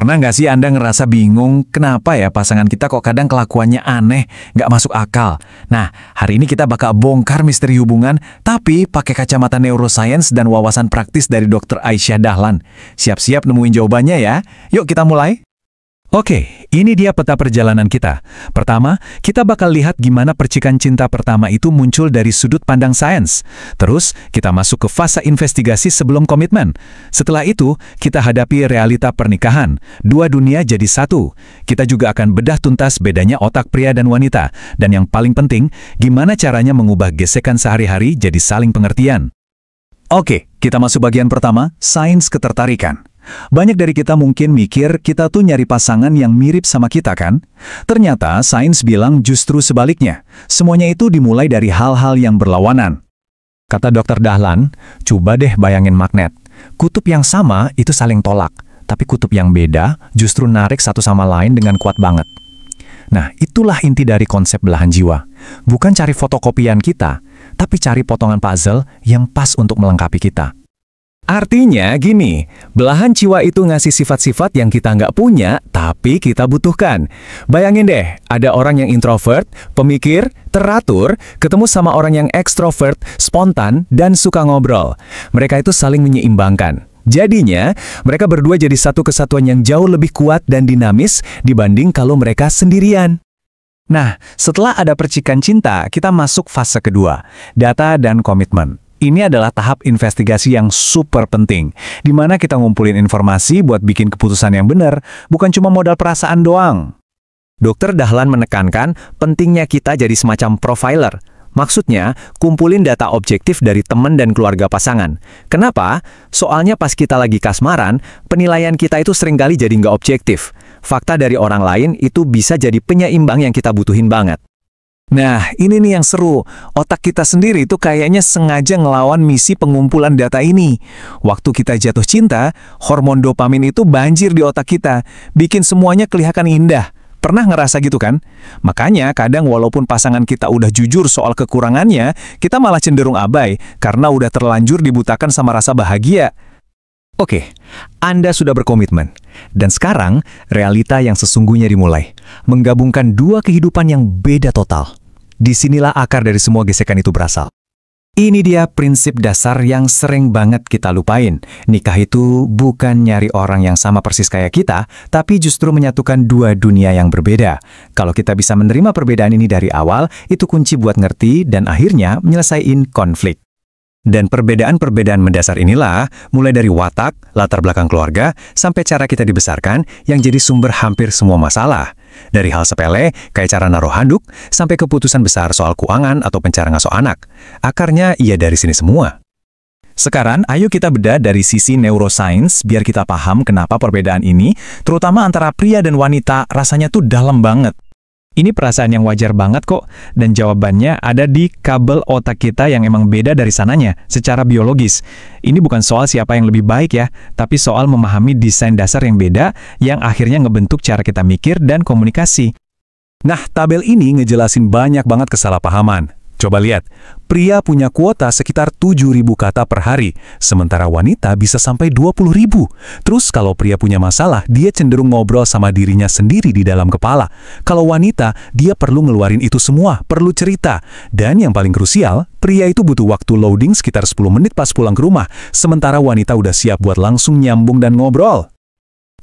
Pernah nggak sih Anda ngerasa bingung kenapa ya pasangan kita kok kadang kelakuannya aneh, nggak masuk akal? Nah, hari ini kita bakal bongkar misteri hubungan, tapi pakai kacamata neuroscience dan wawasan praktis dari Dr. Aisyah Dahlan. Siap-siap nemuin jawabannya ya. Yuk kita mulai. Oke, ini dia peta perjalanan kita. Pertama, kita bakal lihat gimana percikan cinta pertama itu muncul dari sudut pandang sains. Terus, kita masuk ke fase investigasi sebelum komitmen. Setelah itu, kita hadapi realita pernikahan. Dua dunia jadi satu. Kita juga akan bedah tuntas bedanya otak pria dan wanita. Dan yang paling penting, gimana caranya mengubah gesekan sehari-hari jadi saling pengertian. Oke, kita masuk bagian pertama, sains ketertarikan. Banyak dari kita mungkin mikir kita tuh nyari pasangan yang mirip sama kita kan? Ternyata sains bilang justru sebaliknya. Semuanya itu dimulai dari hal-hal yang berlawanan. Kata Dr. Dahlan, coba deh bayangin magnet. Kutub yang sama itu saling tolak, tapi kutub yang beda justru narik satu sama lain dengan kuat banget. Nah, itulah inti dari konsep belahan jiwa. Bukan cari fotokopian kita, tapi cari potongan puzzle yang pas untuk melengkapi kita. Artinya gini, belahan jiwa itu ngasih sifat-sifat yang kita nggak punya, tapi kita butuhkan. Bayangin deh, ada orang yang introvert, pemikir, teratur, ketemu sama orang yang ekstrovert, spontan, dan suka ngobrol. Mereka itu saling menyeimbangkan. Jadinya, mereka berdua jadi satu kesatuan yang jauh lebih kuat dan dinamis dibanding kalau mereka sendirian. Nah, setelah ada percikan cinta, kita masuk fase kedua, data dan komitmen. Ini adalah tahap investigasi yang super penting, di mana kita ngumpulin informasi buat bikin keputusan yang benar, bukan cuma modal perasaan doang. Dr. Dahlan menekankan pentingnya kita jadi semacam profiler. Maksudnya, kumpulin data objektif dari teman dan keluarga pasangan. Kenapa? Soalnya pas kita lagi kasmaran, penilaian kita itu seringkali jadi nggak objektif. Fakta dari orang lain itu bisa jadi penyeimbang yang kita butuhin banget. Nah, ini nih yang seru. Otak kita sendiri itu kayaknya sengaja ngelawan misi pengumpulan data ini. Waktu kita jatuh cinta, hormon dopamin itu banjir di otak kita, bikin semuanya kelihatan indah. Pernah ngerasa gitu kan? Makanya kadang walaupun pasangan kita udah jujur soal kekurangannya, kita malah cenderung abai karena udah terlanjur dibutakan sama rasa bahagia. Oke, Anda sudah berkomitmen. Dan sekarang, realita yang sesungguhnya dimulai. Menggabungkan dua kehidupan yang beda total. Disinilah akar dari semua gesekan itu berasal. Ini dia prinsip dasar yang sering banget kita lupain. Nikah itu bukan nyari orang yang sama persis kayak kita, tapi justru menyatukan dua dunia yang berbeda. Kalau kita bisa menerima perbedaan ini dari awal, itu kunci buat ngerti dan akhirnya menyelesaikan konflik. Dan perbedaan-perbedaan mendasar inilah, mulai dari watak, latar belakang keluarga, sampai cara kita dibesarkan, yang jadi sumber hampir semua masalah. Dari hal sepele, kayak cara naruh handuk, sampai keputusan besar soal keuangan atau cara ngasuh anak. Akarnya iya dari sini semua. Sekarang, ayo kita bedah dari sisi neuroscience, biar kita paham kenapa perbedaan ini, terutama antara pria dan wanita, rasanya tuh dalam banget. Ini perasaan yang wajar banget kok, dan jawabannya ada di kabel otak kita yang emang beda dari sananya, secara biologis. Ini bukan soal siapa yang lebih baik ya, tapi soal memahami desain dasar yang beda, yang akhirnya ngebentuk cara kita mikir dan komunikasi. Nah, tabel ini ngejelasin banyak banget kesalahpahaman. Coba lihat, pria punya kuota sekitar 7.000 kata per hari, sementara wanita bisa sampai 20.000. Terus kalau pria punya masalah, dia cenderung ngobrol sama dirinya sendiri di dalam kepala. Kalau wanita, dia perlu ngeluarin itu semua, perlu cerita. Dan yang paling krusial, pria itu butuh waktu loading sekitar 10 menit pas pulang ke rumah, sementara wanita udah siap buat langsung nyambung dan ngobrol.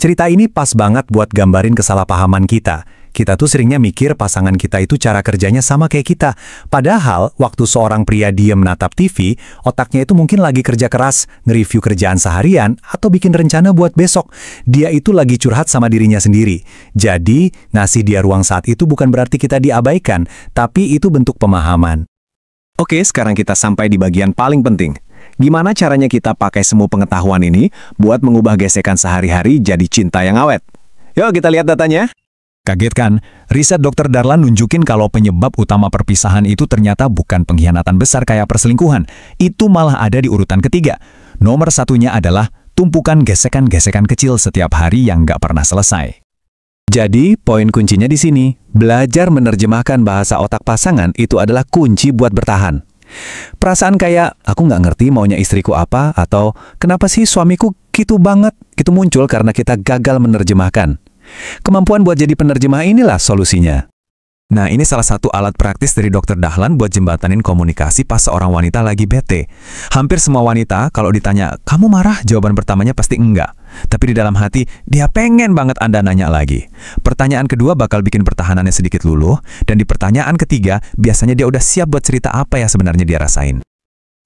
Cerita ini pas banget buat gambarin kesalahpahaman kita. Kita tuh seringnya mikir pasangan kita itu cara kerjanya sama kayak kita. Padahal, waktu seorang pria diam menatap TV, otaknya itu mungkin lagi kerja keras, nge-review kerjaan seharian, atau bikin rencana buat besok. Dia itu lagi curhat sama dirinya sendiri. Jadi, ngasih dia ruang saat itu bukan berarti kita diabaikan, tapi itu bentuk pemahaman. Oke, sekarang kita sampai di bagian paling penting. Gimana caranya kita pakai semua pengetahuan ini buat mengubah gesekan sehari-hari jadi cinta yang awet? Yuk kita lihat datanya. Kaget kan? Riset Dr. Dahlan nunjukin kalau penyebab utama perpisahan itu ternyata bukan pengkhianatan besar kayak perselingkuhan. Itu malah ada di urutan ketiga. Nomor satunya adalah tumpukan gesekan-gesekan kecil setiap hari yang nggak pernah selesai. Jadi, poin kuncinya di sini. Belajar menerjemahkan bahasa otak pasangan itu adalah kunci buat bertahan. Perasaan kayak, aku nggak ngerti maunya istriku apa, atau kenapa sih suamiku gitu banget, itu muncul karena kita gagal menerjemahkan. Kemampuan buat jadi penerjemah inilah solusinya. Nah, ini salah satu alat praktis dari Dr. Dahlan buat jembatanin komunikasi pas seorang wanita lagi bete. Hampir semua wanita kalau ditanya, "Kamu marah?" jawaban pertamanya pasti enggak. Tapi di dalam hati, dia pengen banget Anda nanya lagi. Pertanyaan kedua bakal bikin pertahanannya sedikit luluh, dan di pertanyaan ketiga, biasanya dia udah siap buat cerita apa yang sebenarnya dia rasain.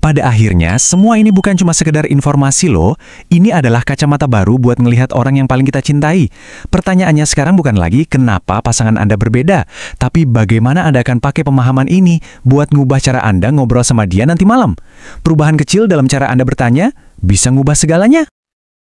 Pada akhirnya, semua ini bukan cuma sekedar informasi loh. Ini adalah kacamata baru buat ngelihat orang yang paling kita cintai. Pertanyaannya sekarang bukan lagi kenapa pasangan Anda berbeda, tapi bagaimana Anda akan pakai pemahaman ini buat ngubah cara Anda ngobrol sama dia nanti malam. Perubahan kecil dalam cara Anda bertanya bisa ngubah segalanya.